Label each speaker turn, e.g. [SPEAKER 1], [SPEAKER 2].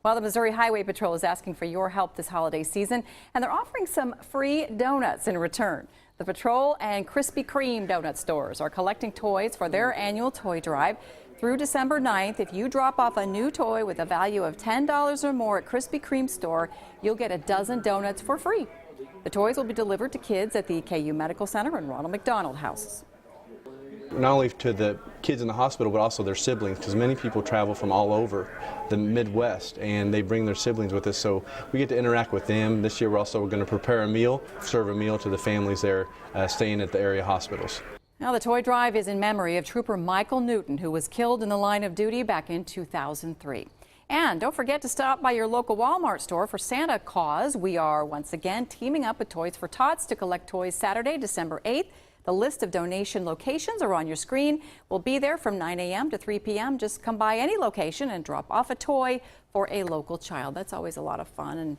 [SPEAKER 1] Well, the Missouri Highway Patrol is asking for your help this holiday season, and they're offering some free donuts in return. The Patrol and Krispy Kreme donut stores are collecting toys for their annual toy drive. Through December 9th, if you drop off a new toy with a value of $10 or more at Krispy Kreme store, you'll get a dozen donuts for free. The toys will be delivered to kids at the KU Medical Center and Ronald McDonald houses.
[SPEAKER 2] Not only to the kids in the hospital, but also their siblings, because many people travel from all over the Midwest and they bring their siblings with us, so we get to interact with them. This year we're also going to prepare a meal, serve a meal to the families there staying at the area hospitals.
[SPEAKER 1] Now, the toy drive is in memory of Trooper Michael Newton, who was killed in the line of duty back in 2003. And don't forget to stop by your local Walmart store for Santa Claus. We are once again teaming up with Toys for Tots to collect toys Saturday, December 8th. The list of donation locations are on your screen. We'll be there from 9 a.m. to 3 p.m. Just come by any location and drop off a toy for a local child. That's always a lot of fun, and